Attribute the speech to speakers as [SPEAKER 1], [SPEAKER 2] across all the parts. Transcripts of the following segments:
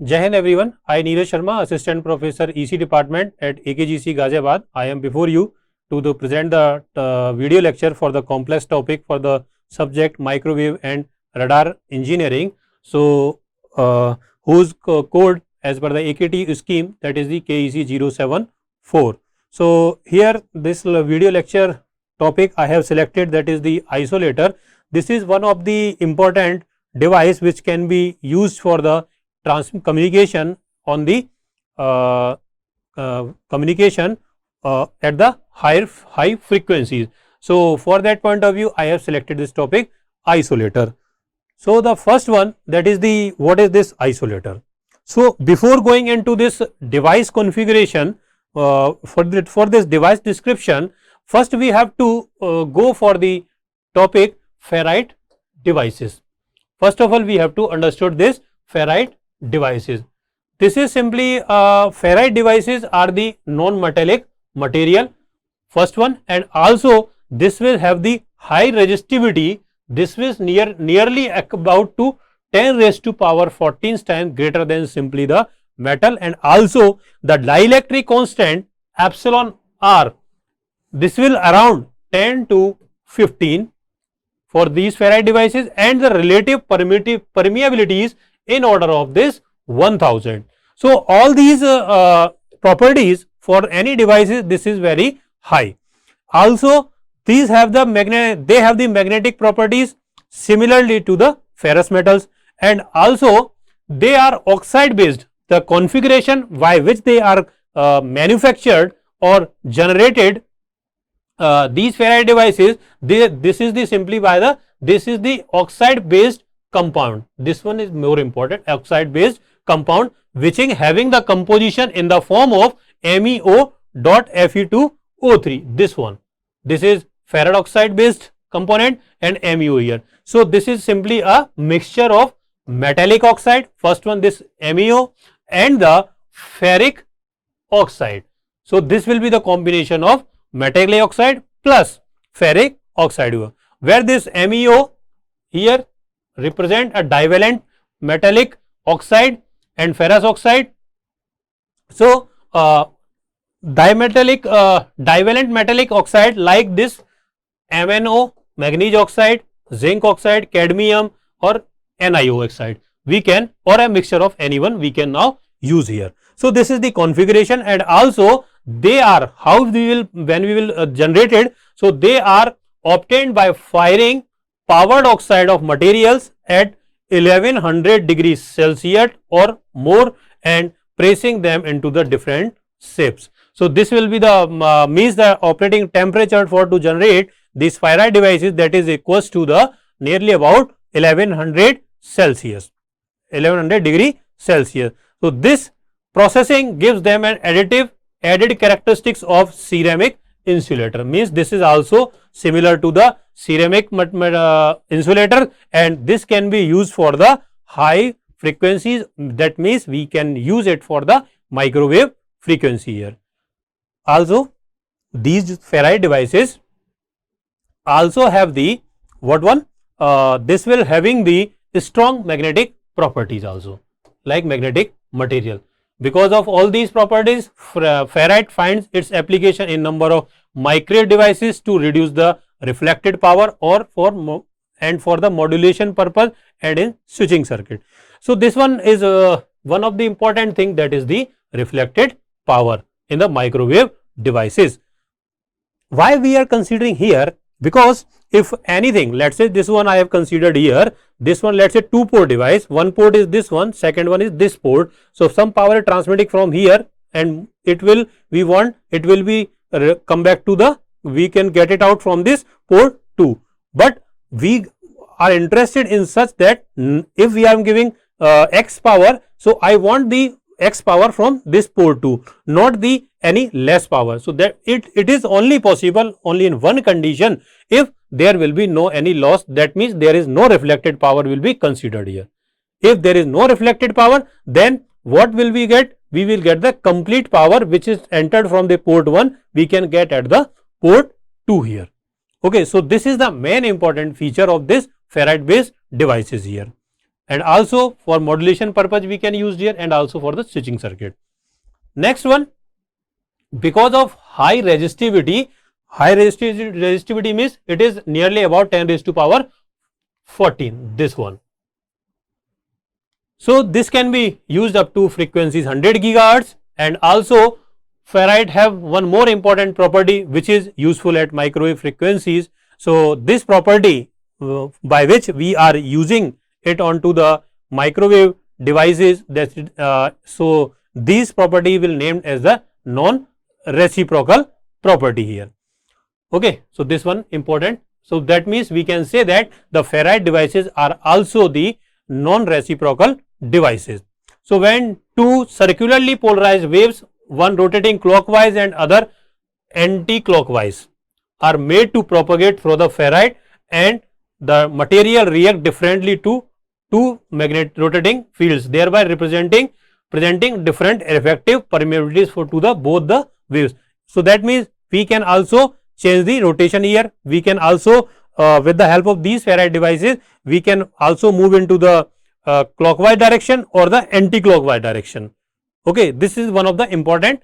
[SPEAKER 1] Jai Hind everyone. I Neeraj Sharma, Assistant Professor EC Department at AKGC Ghaziabad. I am before you to present the video lecture for the complex topic for the subject microwave and radar engineering. So, whose code as per the AKT scheme, that is the KEC 074. So, here this video lecture topic I have selected, that is the isolator. This is one of the important device which can be used for the communication on the communication at the high frequencies. So, for that point of view, I have selected this topic, isolator. So, the first one, that is the what is this isolator. So, before going into this device configuration, for this device description, first we have to go for the topic ferrite devices. First of all, we have to understood this ferrite devices. This is simply ferrite devices are the non-metallic material, first one, and also this will have the high resistivity. This is nearly about to 10 raised to power 14 times greater than simply the metal, and also the dielectric constant epsilon r, this will around 10 to 15 for these ferrite devices, and the relative permeabilities in order of this 1000. So, all these properties for any devices, this is very high. Also, these have the magnetic properties similarly to the ferrous metals, and also they are oxide based. The configuration by which they are manufactured or generated, these ferrite devices, this is the simply by the, this is the oxide based compound. This one is more important, oxide based compound, which is having the composition in the form of MEO.Fe2O3. This one, this is ferrite oxide based component and MEO here. So, this is simply a mixture of metallic oxide, first one this MEO, and the ferric oxide. So, this will be the combination of metallic oxide plus ferric oxide, where this MEO here represent a divalent metallic oxide and ferrous oxide. So, divalent metallic oxide like this MnO, magnesium oxide, zinc oxide, cadmium or NiO oxide, we can, or a mixture of any one we can now use here. So, this is the configuration, and also they are how we will, when we will generate it. So, they are obtained by firing powered oxide of materials at 1100 degrees Celsius or more and pressing them into the different shapes. So, this will be the means the operating temperature for to generate these ferrite devices, that is equals to the nearly about 1100 Celsius, 1100 degree Celsius. So, this processing gives them an added characteristics of ceramic insulator, means this is also similar to the ceramic insulator, and this can be used for the high frequencies. That means we can use it for the microwave frequency here. Also, these ferrite devices also have the what one, this will having the strong magnetic properties also, like magnetic material. Because of all these properties, ferrite finds its application in number of microwave devices to reduce the reflected power or for the modulation purpose and in switching circuit. So, this one is one of the important thing, that is the reflected power in the microwave devices. Why we are considering here? Because if anything, let us say this one I have considered here, this one let us say 2-port device, one port is this one, second one is this port. So, some power is transmitting from here, and it will, we want it will be come back to the, we can get it out from this port 2, but we are interested in such that if we are giving X power, so I want the X power from this port 2, not the any less power. So, that it is only possible only in one condition, if there will be no any loss, that means there is no reflected power will be considered here. If there is no reflected power, then what will we get? We will get the complete power which is entered from the port 1, we can get at the port 2 here. Okay, so this is the main important feature of this ferrite based devices here. and also for modulation purpose we can use here, and also for the switching circuit. Next one, because of high resistivity means it is nearly about 10 raised to power 14, this one. So this can be used up to frequencies 100 gigahertz, and also ferrite have one more important property which is useful at microwave frequencies. So this property by which we are using it onto the microwave devices, that so this property will named as the non-reciprocal property here. Okay, so this one important. So that means we can say that the ferrite devices are also the non-reciprocal devices. So when two circularly polarized waves, one rotating clockwise and other anti-clockwise, are made to propagate through the ferrite, and the material react differently to two rotating fields, thereby presenting different effective permeabilities to the both the waves. So that means we can also change the rotation here. We can also with the help of these ferrite devices we can also move into the clockwise direction or the anti-clockwise direction. Okay, this is one of the important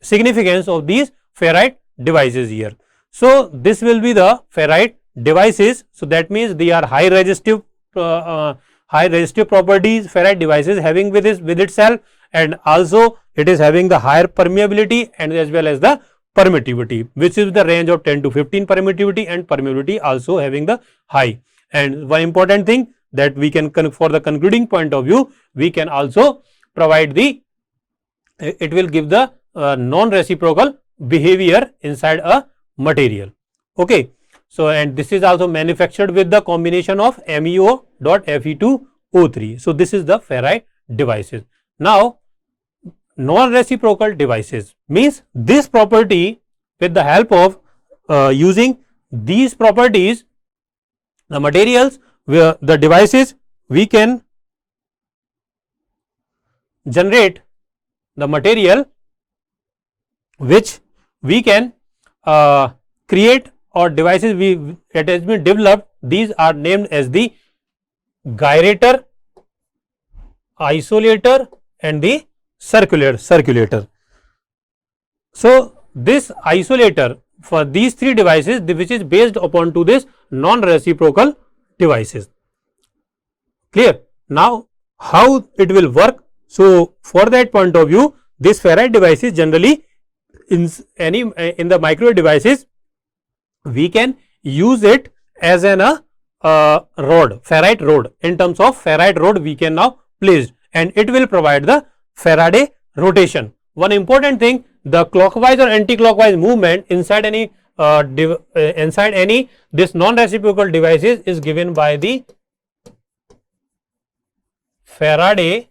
[SPEAKER 1] significance of these ferrite devices here. So this will be the ferrite devices. So that means they are high resistive properties, ferrite devices having with itself, and also it is having the higher permeability and as well as the permittivity, which is the range of 10 to 15 permittivity, and permeability also having the high. And one important thing that we can, for the concluding point of view, we can also provide the, it will give the non-reciprocal behavior inside a material. Okay. So and this is also manufactured with the combination of MEO.Fe2O3. So this is the ferrite devices. Now non-reciprocal devices means this property, with the help of using these properties, the materials, where the devices, we can generate the material which we can create, or devices that has been developed. These are named as the gyrator, isolator and the circulator. So this isolator for these three devices, which is based upon to this non-reciprocal devices. Clear? Now how it will work? So for that point of view, this ferrite devices generally in the microwave devices, we can use it as an rod, ferrite rod. In terms of ferrite rod, we can now place, and it will provide the Faraday rotation. One important thing, the clockwise or anti-clockwise movement inside any this non-reciprocal devices is given by the Faraday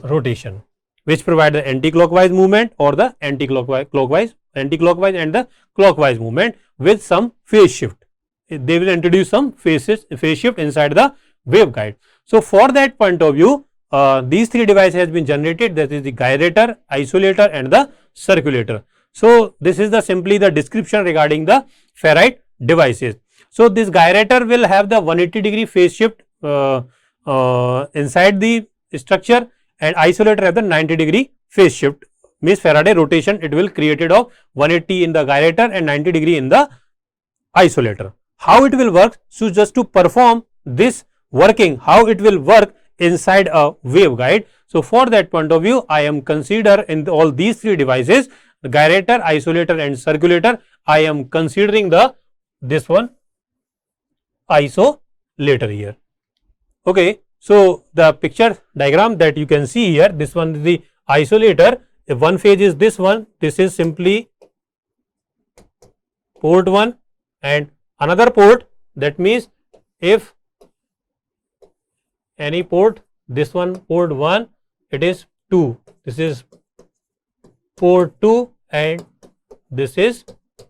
[SPEAKER 1] rotation, which provide the anti-clockwise movement or the anti-clockwise and the clockwise movement with some phase shift. They will introduce some phase shift inside the waveguide. So for that point of view, these three devices has been generated, that is the gyrator, isolator and the circulator. So this is the simply the description regarding the ferrite devices. So this gyrator will have the 180-degree phase shift inside the structure, and isolator have the 90-degree phase shift, means Faraday rotation it will created of 180 in the gyrator and 90-degree in the isolator. How it will work? So just to perform this working, how it will work inside a waveguide. So for that point of view, I am consider in all these three devices, the gyrator, isolator and circulator, I am considering this one isolator here. Okay. So the picture diagram that you can see here, this one is the isolator. If one phase is this one, this is simply port 1 and another port, that means if any port, this one port 1, it is 2, this is port 2 and this is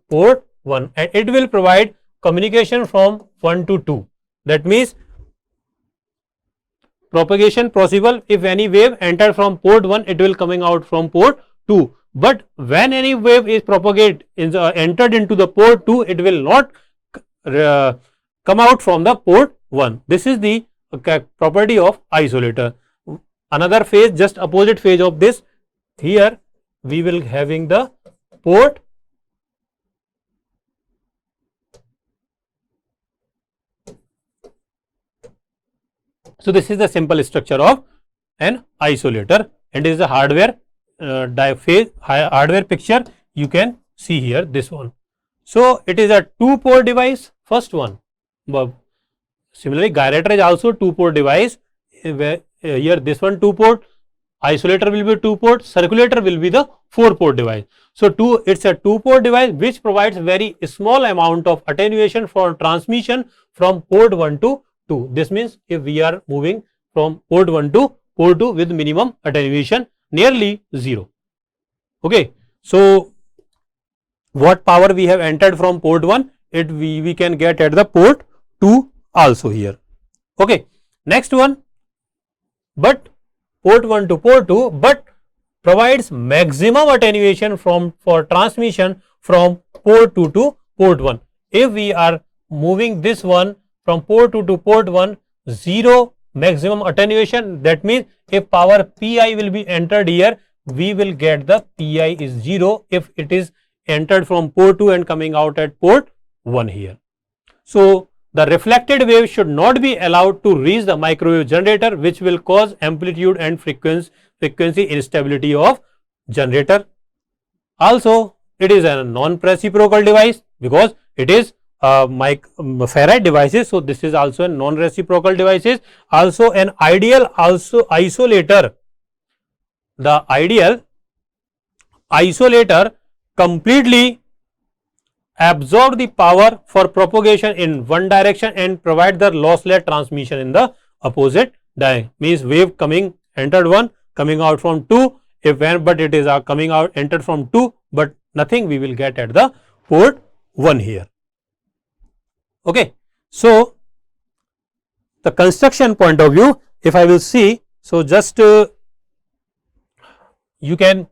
[SPEAKER 1] port 1, and it will provide communication from 1 to 2. That means propagation possible if any wave entered from port 1, it will coming out from port 2. But when any wave is propagated entered into the port 2, it will not come out from the port 1. This is the property of isolator. Another phase, just opposite phase of this, here we will having the port so this is the simple structure of an isolator, and is a hardware hardware picture you can see here, this one. So it is a 2-port device, first one. Similarly, gyrator is also 2-port device, where here this one 2-port, isolator will be 2-port, circulator will be the 4-port device. So it's a 2-port device which provides very small amount of attenuation for transmission from port 1 to 2. This means if we are moving from port 1 to port 2 with minimum attenuation nearly 0. Okay. So what power we have entered from port 1, we can get at the port 2 also here. Okay. Next one, but port 1 to port 2, but provides maximum attenuation for transmission from port 2 to port 1. If we are moving this one from port 2 to port 1, 0 maximum attenuation, that means if power Pi will be entered here, we will get the Pi is 0 if it is entered from port 2 and coming out at port 1 here. So the reflected wave should not be allowed to reach the microwave generator, which will cause amplitude and frequency instability of generator. Also, it is a non-reciprocal device because it is ferrite devices. So this is also a non-reciprocal devices. Also an ideal isolator. The ideal isolator completely absorb the power for propagation in one direction and provide the lossless transmission in the opposite direction. Means wave coming entered 1, coming out from 2, but it is coming out entered from 2, but nothing we will get at the port 1 here. Okay. So the construction point of view, if I will see, so just you can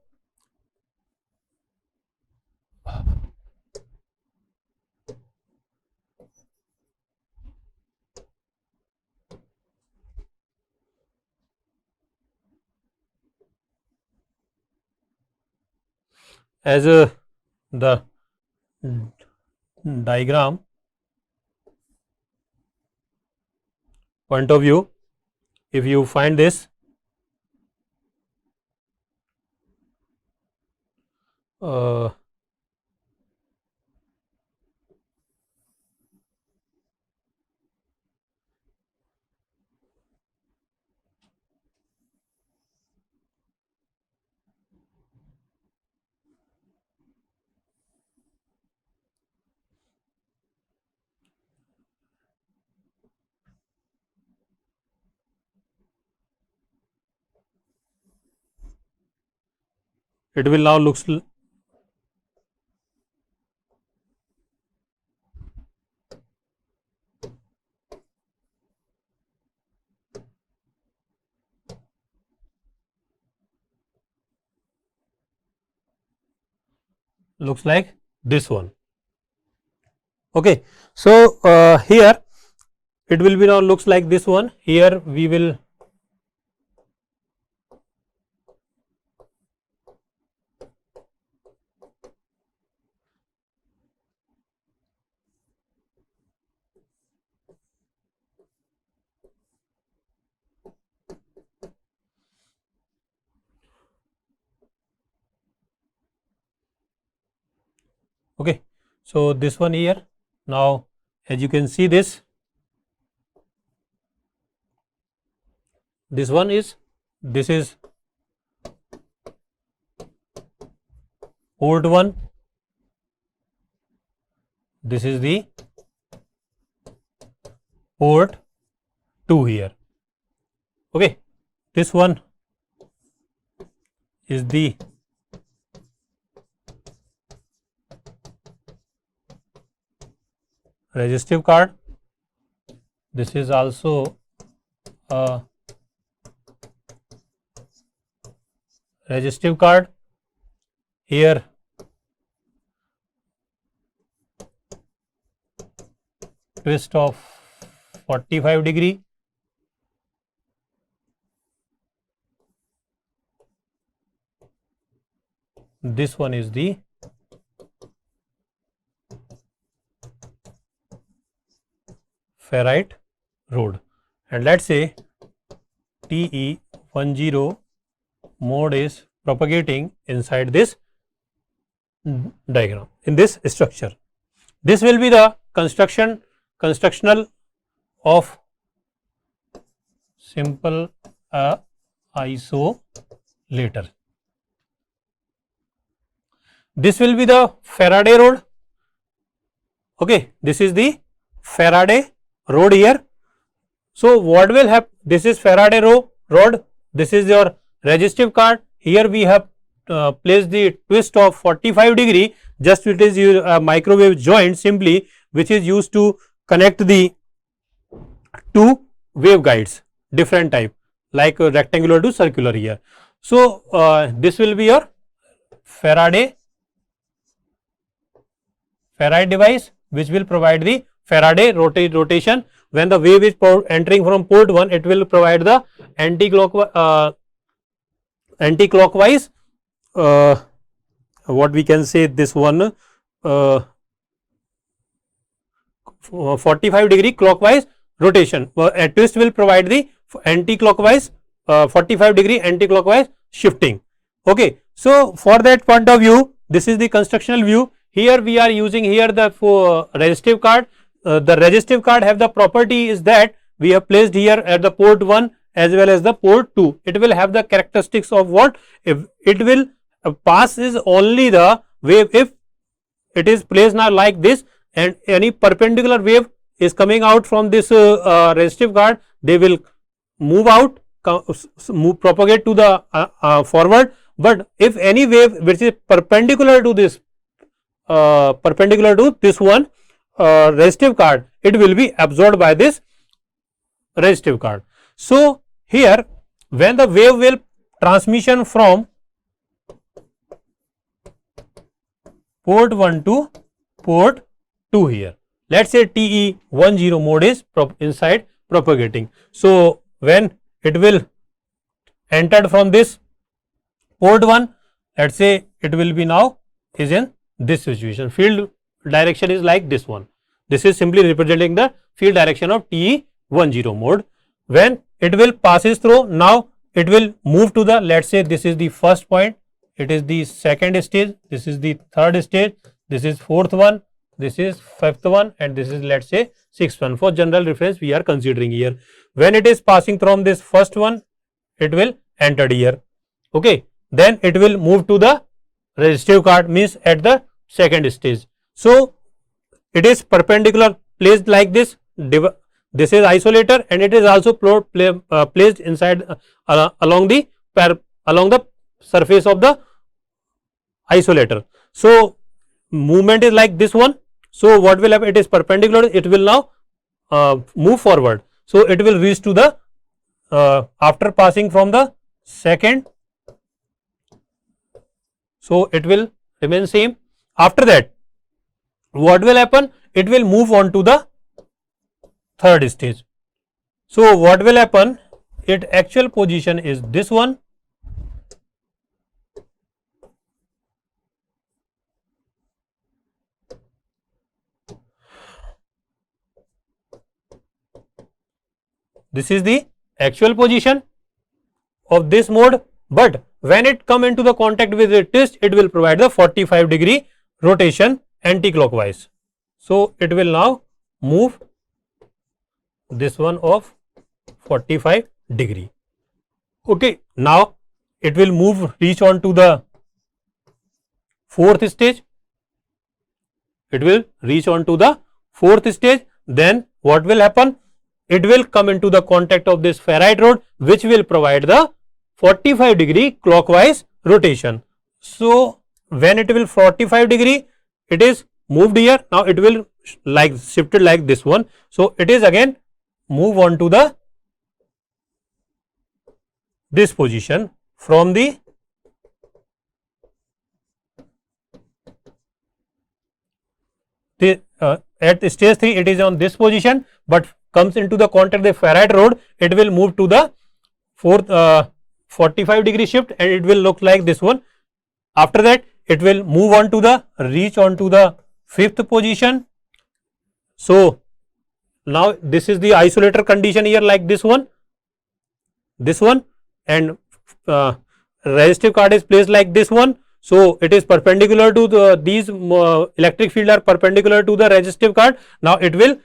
[SPEAKER 1] as the diagram point of view, if you find this it will now looks like this one. Okay. So here it will be now looks like this one. Here we will okay. So this one here, now as you can see this one is, this is port 1, this is the port 2 here. Okay. This one is the resistive card. This is also a resistive card. Here twist of 45 degree. This one is the ferrite rod, and let's say TE10 mode is propagating inside this diagram, in this structure. This will be the constructional of simple isolator. This will be the Faraday rod. Okay, this is the Faraday rod here. So what will happen? This is Faraday rod. This is your resistive card. Here we have placed the twist of 45 degree. Just it is a microwave joint simply, which is used to connect the two waveguides, different type, like rectangular to circular here. So this will be your Faraday device, which will provide the Faraday rotation. When the wave is entering from port 1, it will provide the anti-clockwise what we can say, this one 45 degree clockwise rotation. A twist will provide the anti-clockwise 45 degree anti-clockwise shifting. Okay, so for that point of view, this is the constructional view. Here we are using here the resistive card. The resistive card have the property is that we have placed here at the port 1 as well as the port 2. It will have the characteristics of what? If it will pass is only the wave if it is placed now like this, and any perpendicular wave is coming out from this resistive card, they will move out, propagate to the forward. But if any wave which is perpendicular to this one resistive card, it will be absorbed by this resistive card. So here when the wave will transmission from port 1 to port 2 here, let's say TE10 mode is inside propagating. So when it will entered from this port 1, let's say it will be now is in this situation. Field direction is like this one. This is simply representing the field direction of TE10 mode. When it will passes through, now it will move to the, let's say this is the first point, it is the second stage, this is the third stage, this is fourth one, this is fifth one, and this is, let's say, sixth one. For general reference we are considering here. When it is passing from this first one, it will enter here. Okay, then it will move to the resistive card, means at the second stage. So it is perpendicular placed like this. This is isolator, and it is also placed inside along the surface of the isolator. So movement is like this one. So what will happen? It is perpendicular. It will now move forward. So it will reach to the after passing from the second. So it will remain same. After that, what will happen? It will move on to the third stage. So what will happen? Its actual position is this one. This is the actual position of this mode, but when it come into the contact with the twist, it will provide the 45 degree rotation anti-clockwise. So it will now move this one of 45 degree. Okay, now it will move, reach on to the fourth stage. It will reach on to the fourth stage. Then what will happen? It will come into the contact of this ferrite rod, which will provide the 45 degree clockwise rotation. So when it will 45 degree, it is moved here. Now it will like shifted like this one. So it is again move on to the this position from the at stage 3 it is on this position, but comes into the contact with the ferrite rod, it will move to the fourth 45 degree shift and it will look like this one. After that it will move on to the reach on to the fifth position. So now this is the isolator condition here, like this one, and resistive card is placed like this one. So it is perpendicular to these electric field are perpendicular to the resistive card. Now it will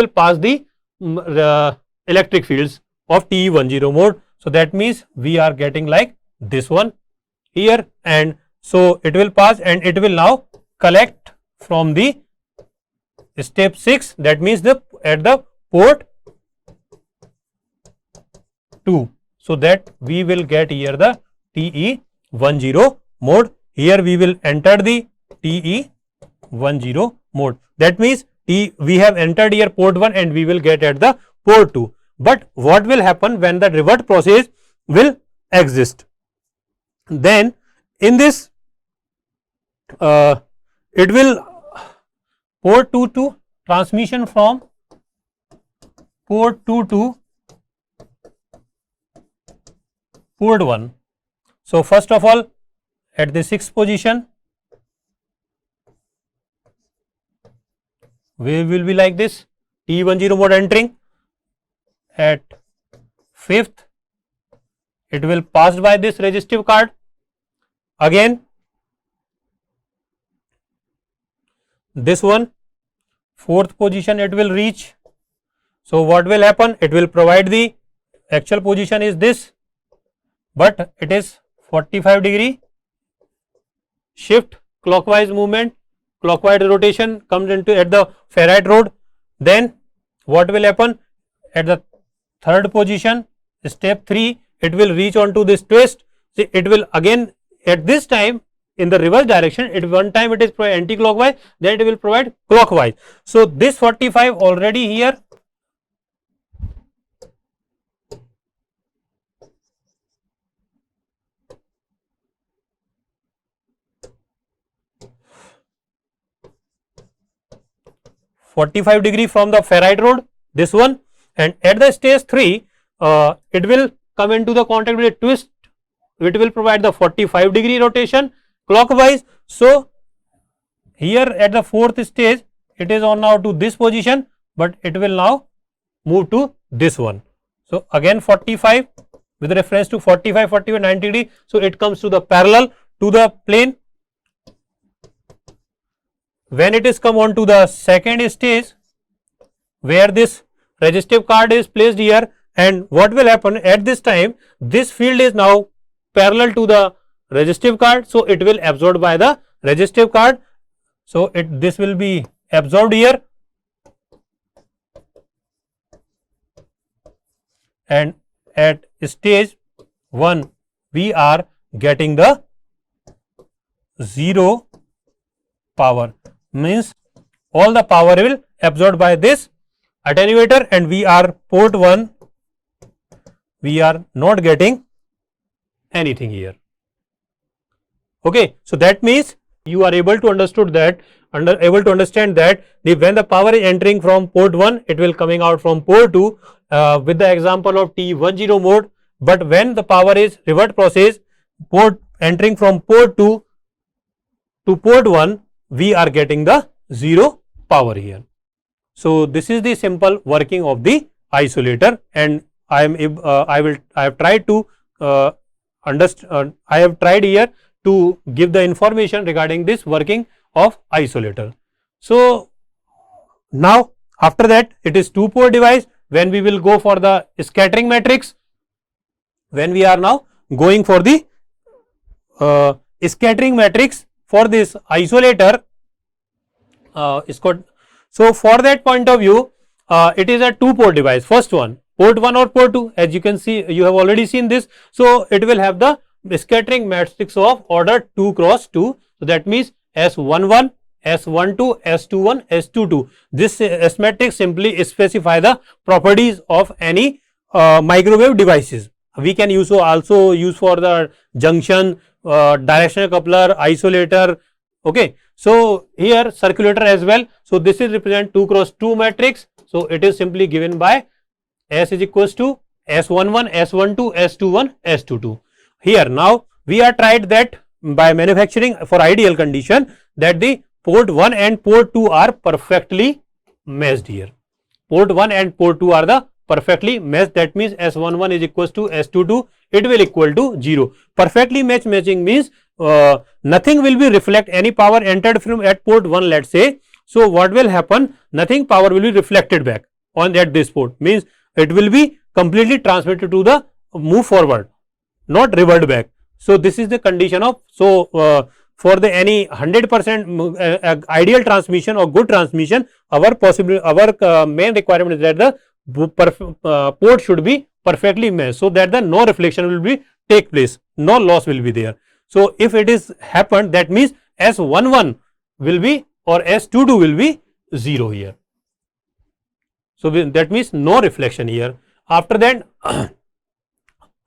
[SPEAKER 1] pass the electric fields of TE10 mode. So that means we are getting like this one here, and so it will pass and it will now collect from the step 6, that means at the port 2. So that we will get here the TE10 mode. Here we will enter the TE10 mode. That means we have entered here port 1 and we will get at the port 2. But what will happen when the revert process will exist? Then in this it will port 2 to transmission from port 2 to port 1. So first of all, at the 6th position we will be like this, TE10 mode entering. At 5th it will pass by this resistive card. Again this one, 4th position it will reach. So what will happen? It will provide the actual position is this, but it is 45 degree shift, clockwise movement, clockwise rotation comes into at the ferrite rod. Then what will happen? At the 3rd position, step 3, it will reach on to this twist. See, it will again at this time in the reverse direction, one time it is anti-clockwise, then it will provide clockwise. So this 45 already here degree from the ferrite rod, this one, and at the stage 3 it will come into the contact with a twist. It will provide the 45 degree rotation clockwise. So here at the 4th stage it is on now to this position, but it will now move to this one. So again 45 with reference to 45 90 degree. So it comes to the parallel to the plane. When it is come on to the 2nd stage where this resistive card is placed here, and what will happen at this time, this field is now parallel to the resistive card. So it will absorbed by the resistive card. So this will be absorbed here, and at stage 1 we are getting the 0 power, means all the power will absorbed by this attenuator, and we are port 1, we are not getting anything here. Okay, so that means you are able to understand that when the power is entering from port 1, it will coming out from port 2 with the example of TE10 mode. But when the power is revert process, port entering from port 2 to port 1, we are getting the 0 power here. So this is the simple working of the isolator, and I have tried to I have tried here to give the information regarding this working of isolator. So now after that it is 2-port device. When we will go for the scattering matrix, when we are now going for the scattering matrix for this isolator, so for that point of view it is a 2-port device. First one, port 1 or port 2, as you can see, you have already seen this. So it will have the scattering matrix of order 2 cross 2. So that means S11, S12, S21, S22. This S matrix simply specify the properties of any microwave devices. We can also use for the junction, directional coupler, isolator, Okay, so here circulator as well. So this is represent 2 cross 2 matrix. So it is simply given by S is equals to S11, S12, S21, S22. Here now we are tried that by manufacturing for ideal condition that the port 1 and port 2 are perfectly matched here. Port 1 and port 2 are the perfectly matched. That means S11 is equals to S22. It will equal to 0. Perfectly matching means nothing will be reflect any power entered from at port 1, let's say. So what will happen? Nothing power will be reflected back on at this port, means it will be completely transmitted to the move forward, not revert back. So this is the condition of, so for the any 100% ideal transmission or good transmission, our main requirement is that the port should be perfectly matched, so that the no reflection will be take place, no loss will be there. So if it is happened, that means S11 will be or S22 will be 0 here. So that means no reflection here. After that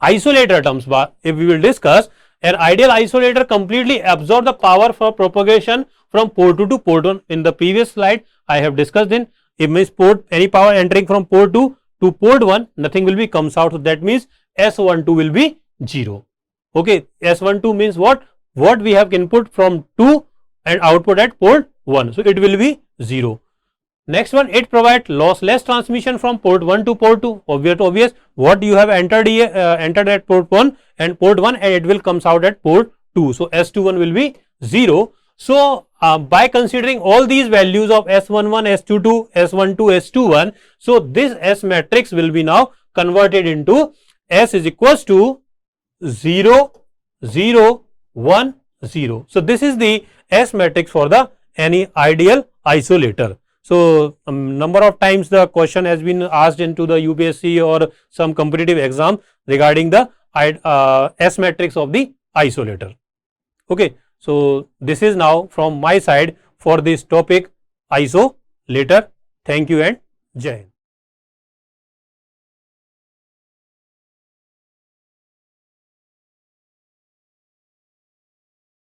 [SPEAKER 1] isolator terms, if we will discuss, an ideal isolator completely absorb the power for propagation from port 2 to port 1. In the previous slide I have discussed in, it means port any power entering from port 2 to port 1, nothing will be comes out. So that means S12 will be 0. Okay, S12 means what we have input from 2 and output at port 1, so it will be 0. Next one, it provides lossless transmission from port 1 to port 2. Obvious, what you have entered here, entered at port 1 and it will comes out at port 2. So S21 will be 0. So by considering all these values of S11, S22, S12, S21, so this S matrix will be now converted into S is equals to 0, 0, 1, 0. So this is the S matrix for the any ideal isolator. So number of times the question has been asked into the UPSC or some competitive exam regarding the S matrix of the isolator. Okay, so this is now from my side for this topic isolator. Thank you and Jai Hind.